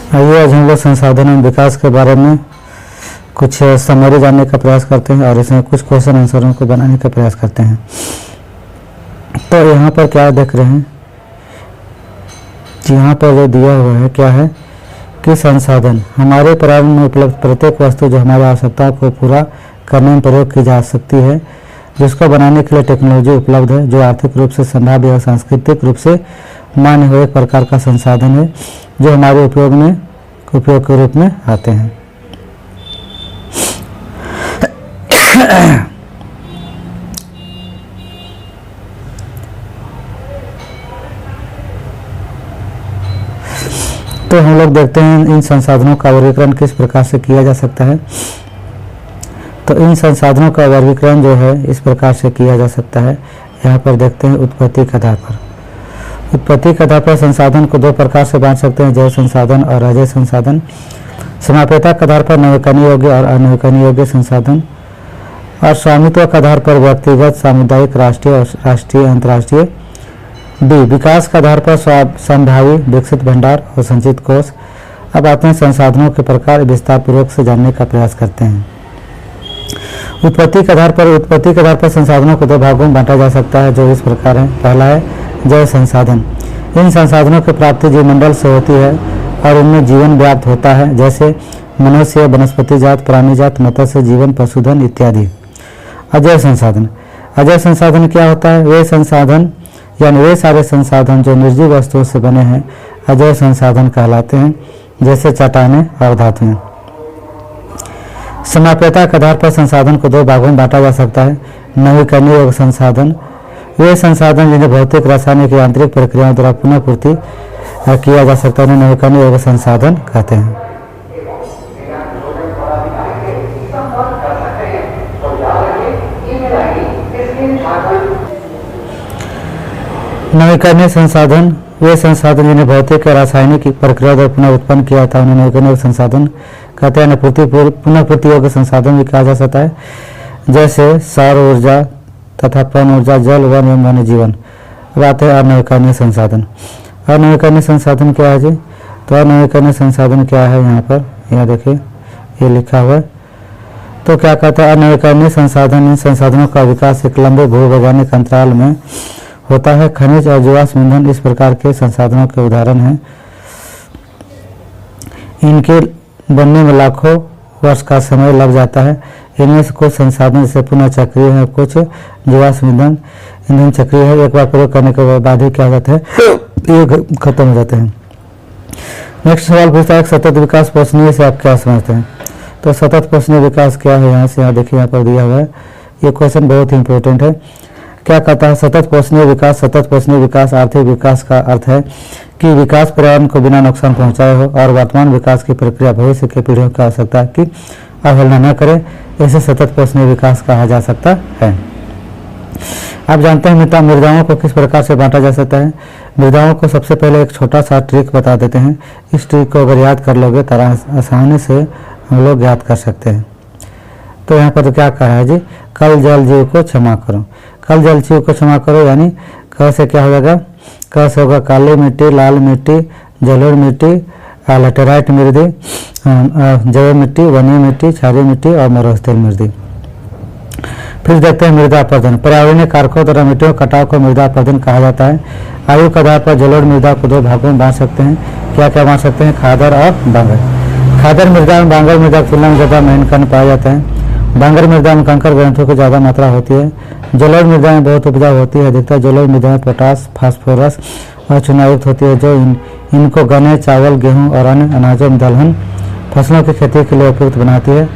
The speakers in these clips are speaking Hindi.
आइए आज हम लोग संसाधन एवं विकास के बारे में कुछ समरी जानने का प्रयास करते हैं और इसमें कुछ क्वेश्चन आंसरों को बनाने का प्रयास करते हैं। तो यहाँ पर क्या देख रहे हैं, यहाँ पर जो दिया हुआ है क्या है कि संसाधन हमारे पर्यावरण में उपलब्ध प्रत्येक वस्तु जो हमारी आवश्यकता को पूरा करने में प्रयोग की जा सकती है, जिसको बनाने के लिए टेक्नोलॉजी उपलब्ध है, जो आर्थिक रूप से संभाव्य और सांस्कृतिक रूप से मान्य हुए एक प्रकार का संसाधन है जो हमारे उपयोग के रूप में आते हैं। तो हम लोग देखते हैं इन संसाधनों का वर्गीकरण किस प्रकार से किया जा सकता है। तो इन संसाधनों का वर्गीकरण जो है इस प्रकार से किया जा सकता है। यहाँ पर देखते हैं उत्पत्ति के आधार पर। उत्पत्ति के आधार पर संसाधन को दो प्रकार से बांट सकते हैं, जैव संसाधन और अजैव संसाधन। समाप्यता के आधार पर नवीकरणीय योग्य और अनवीकरणीय योग्य संसाधन, और स्वामित्व के आधार पर व्यक्तिगत, सामुदायिक, राष्ट्रीय और राष्ट्रीय अंतर्राष्ट्रीय। डी विकास के आधार पर संभावी विकसित भंडार और संचित कोष। अब आते हैं संसाधनों के प्रकार, विस्तार पूर्वक से जानने का प्रयास करते हैं। उत्पत्ति के आधार पर संसाधनों को दो भागों में बांटा जा सकता है, जो इस प्रकार है। पहला है जैव संसाधन। इन संसाधनों की प्राप्ति जीवमंडल से होती है और उनमें जीवन व्याप्त होता है, जैसे मनुष्य, वनस्पति जात, प्राणी जात, मत्स्य जीवन, पशुधन इत्यादि। अजैव संसाधन क्या होता है? वे संसाधन यानी वे सारे संसाधन जो निर्जीव वस्तुओं से बने हैं अजैव संसाधन कहलाते हैं, जैसे चट्टानें और धातुएं। समाप्यता के आधार पर संसाधन को दो भागों में बांटा जा सकता है। नवीकरणीय योग्य संसाधन, वे संसाधन जिन्हें भौतिक, रासायनिक, यांत्रिक प्रक्रियाओं द्वारा पुनः पूर्ति किया जा सकता है, उन्हें नवीकरणीय योग्य संसाधन कहते हैं। नवीकरणीय संसाधन, वे संसाधन जिन्हें भौतिक या रासायनिक प्रक्रिया द्वारा पुनः उत्पन्न किया था, उन्हें नवीकरणीय संसाधन कहते हैं। पुनः पूर्ति योग्य संसाधन भी कहा जा सकता है, जैसे सौर ऊर्जा तथा पवन ऊर्जा, जल, वन एवं वन्य जीवन। अब आते हैं अनवीकरणीय संसाधन। अनवीकरणीय संसाधन क्या है जी? तो अनवीकरणीय संसाधन क्या है, यहाँ देखिए ये लिखा हुआ है। तो क्या कहता है अनवीकरणीय संसाधन? इन संसाधनों का विकास एक लंबे भूवैज्ञानिक अंतराल में होता है। खनिज और जीवाश्म ईंधन इस प्रकार के संसाधनों के उदाहरण हैं। इनके बनने में लाखों वर्ष का समय लग जाता है। इनमें से कुछ संसाधन जैसे पुनः चक्रीय है, कुछ जीवाश्म ईंधन चक्रीय है। एक बार प्रयोग करने के बाद ही क्या हो जाता है, ये खत्म हो जाते हैं। नेक्स्ट सवाल पूछता है सतत विकास पोषणीय से आप क्या समझते हैं? तो सतत पोषणीय विकास क्या है, यहाँ देखिए यहाँ पर दिया हुआ है। ये क्वेश्चन बहुत ही इंपॉर्टेंट है। क्या कहता है सतत पोषणीय विकास? सतत पोषणीय विकास आर्थिक विकास का अर्थ है कि विकास पर्यावरण को बिना नुकसान पहुंचाए हो और वर्तमान विकास की प्रक्रिया भविष्य की पीढ़ियों की आवश्यकता की अवहेलना न करे, इसे सतत पोषणीय विकास कहा जा सकता है। आप जानते हैं मृदाओं को किस प्रकार से बांटा जा सकता है? मृदाओं को सबसे पहले एक छोटा सा ट्रिक बता देते हैं। इस ट्रिक को अगर याद कर लोगे तो आसानी से हम लोग याद कर सकते हैं। तो यहाँ पर क्या कहा है जी? कल जल जीव को क्षमा करो। कल जल जीव को क्षमा करो यानी क से क्या हो जाएगा? क से होगा काली मिट्टी, लाल मिट्टी, जलोढ़ मिट्टी, लैटेराइट मृदा, जैव मिट्टी, वनीय मिट्टी, क्षारीय मिट्टी और मरुस्थलीय मृदा। फिर देखते हैं मृदा अपरदन। पर्यावरणीय कारकों द्वारा मिट्टियों कटाव को मृदा अपरदन कहा जाता है। आयु के आधार पर जलोढ़ मृदा को दो भागों में बांट सकते हैं। क्या क्या बांट सकते हैं? खादर और बांगर। खादर मृदा में बांगर मृदा की तुलना में ज्यादा मेहनत पाया जाता है। बांगर मृदा में कंकड़ ग्रंथों की ज्यादा मात्रा होती है। जलोढ़ मृदा में बहुत उपजाऊ होती है। अधिकतर जलोढ़ मृदा में पोटास, फास्फोरस और चूनायुक्त होती है, जो इनको गन्ने, चावल, गेहूं और अन्य अनाजों में दलहन फसलों की खेती के लिए उपयुक्त बनाती है।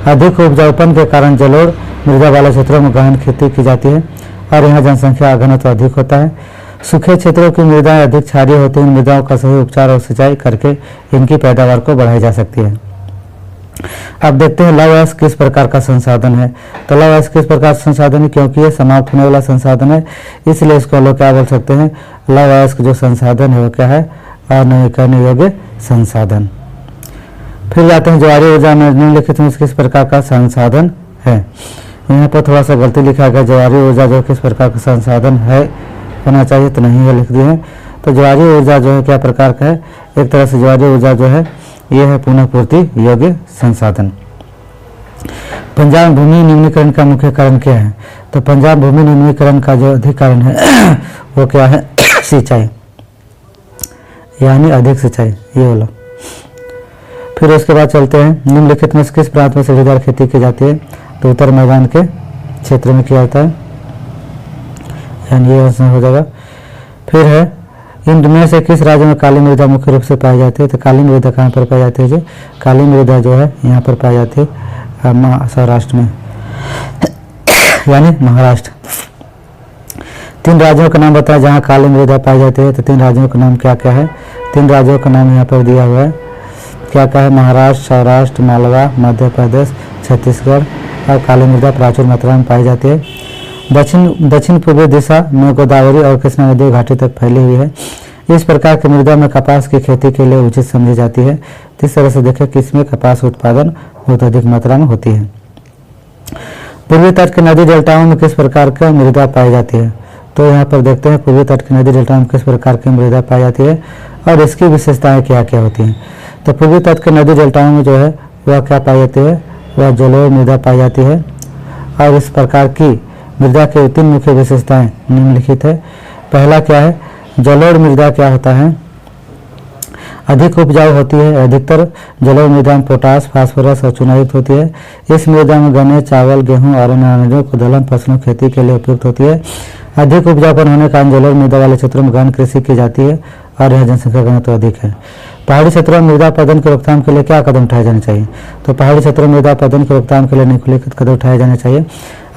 अधिक उपजाऊपन के कारण जलोढ़ मृदा वाले क्षेत्रों में गहन खेती की जाती है और यहाँ जनसंख्या घनत्व अधिक होता है। सूखे क्षेत्रों की मृदाएं अधिक क्षारीय होती हैं। इन मृदाओं का सही उपचार और सिंचाई करके इनकी पैदावार को बढ़ाई जा सकती है। अब देखते हैं लव अयस्क किस प्रकार का संसाधन है। तो लव अयस्क किस प्रकार संसाधन है? क्योंकि ये समाप्त होने वाला संसाधन है, इसलिए इसको लोग क्या बोल सकते हैं? लव अयस्क जो संसाधन है वो क्या है? अनवीकरणीय योग्य संसाधन। फिर जाते हैं ज्वारीय ऊर्जा में निम्नलिखित में किस प्रकार का संसाधन है। यहाँ पर थोड़ा सा गलती लिखा गया, ज्वारीय ऊर्जा जो किस प्रकार का संसाधन है होना चाहिए तो नहीं है लिख दिए हैं। तो ज्वारीय ऊर्जा जो है क्या प्रकार का है, एक तरह से ज्वारीय ऊर्जा जो है ये है पुनः पूर्ति योग्य संसाधन। पंजाब भूमि निम्नीकरण का मुख्य कारण क्या है, तो पंजाब भूमि निम्नीकरण का जो अधिक कारण है वो क्या है, सिंचाई, यानी अधिक सिंचाई, ये बोला। फिर उसके बाद चलते हैं, निम्नलिखित में से किस प्रांत में सीढ़ीदार खेती की जाती है, तो उत्तर मैदान के क्षेत्र में किया जाता है, यानी ये हो जाएगा। फिर है, इनमें से किस राज्य में काली मृदा मुख्य रूप से पाई जाती है, तो काली मृदा कहाँ पर पाई जाती है जी, काली मृदा जो है यहाँ पर पाई जाती है सौराष्ट्र में, यानी महाराष्ट्र। 3 राज्यों का नाम बताया जहाँ काली मृदा पाई जाती है, तो 3 राज्यों का नाम क्या क्या है, 3 राज्यों का नाम यहाँ पर दिया हुआ है, क्या क्या है, महाराष्ट्र, सौराष्ट्र, मालवा, मध्य प्रदेश, छत्तीसगढ़, और काली मृदा प्रचुर मात्रा में पाई जाती है। दक्षिण पूर्वी दिशा में गोदावरी और कृष्णा नदी घाटी तक फैली हुई है। इस प्रकार की मृदा में कपास की खेती के लिए उचित समझी जाती है। इस तरह से देखें कि इसमें कपास उत्पादन बहुत अधिक मात्रा में होती है। पूर्वी तट के नदी डेल्टाओं में किस प्रकार की मृदा पाई जाती है, तो यहाँ पर देखते हैं पूर्वी तट के नदी डेल्टाओं में किस प्रकार की मृदा पाई जाती है और इसकी विशेषताएं क्या क्या होती हैं। तो पूर्वी तट के नदी डेल्टाओं में जो है वह क्या पाई जाती है, वह जलोढ़ मृदा पाई जाती है। और इस प्रकार की मृदा के 3 मुख्य विशेषताएं निम्नलिखित है। पहला क्या है, जलोढ़ मृदा क्या होता है, अधिक उपजाऊ होती है। अधिकतर जलोढ़ मृदा में पोटास, फास्फोरस और चूनायुक्त होती है। इस मृदा में गन्ने, चावल, गेहूं और अन्य अनाजों को दलहन फसलों खेती के लिए उपयुक्त होती है। अधिक उपजाऊपन होने के कारण जलोढ़ मृदा वाले क्षेत्रों में गहन कृषि की जाती है और यह जनसंख्या घनत्व अधिक है। पहाड़ी क्षेत्रों में मृदा अपरदन की रोकथाम के लिए क्या कदम उठाए जाने चाहिए, तो पहाड़ी क्षेत्रों में मृदा अपरदन की रोकथाम के लिए निम्नलिखित कदम उठाए जाने चाहिए।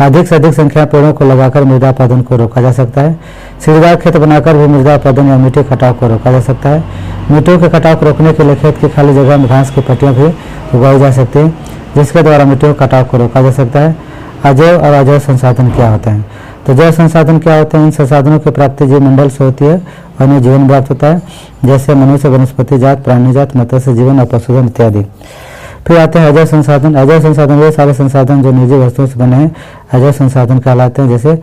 अधिक से अधिक संख्या में पेड़ों को लगाकर मृदा अपरदन को रोका जा सकता है। सीढ़ीदार खेत बनाकर भी मृदा अपरदन या मिट्टी कटाव को रोका जा सकता है। मिट्टियों के कटाव को रोकने के लिए खेत की खाली जगह में घास की पट्टियां भी उगाई जा सकती है, जिसके द्वारा मिट्टियों के कटाव को रोका जा सकता है। अजैव और अजैव संसाधन क्या होते हैं, तो जैव संसाधन क्या होते हैं, इन संसाधनों की प्राप्ति जीव मंडल से होती है और इन्हें जीवन प्राप्त होता है, जैसे मनुष्य, वनस्पति जात, प्राणी जात, मत्स्य जीवन और पशुधन इत्यादि। फिर आते हैं अजैव संसाधन। अजैव संसाधन वे सारे संसाधन जो निजी वस्तुओं से बने हैं अजैव संसाधन कहलाते हैं, जैसे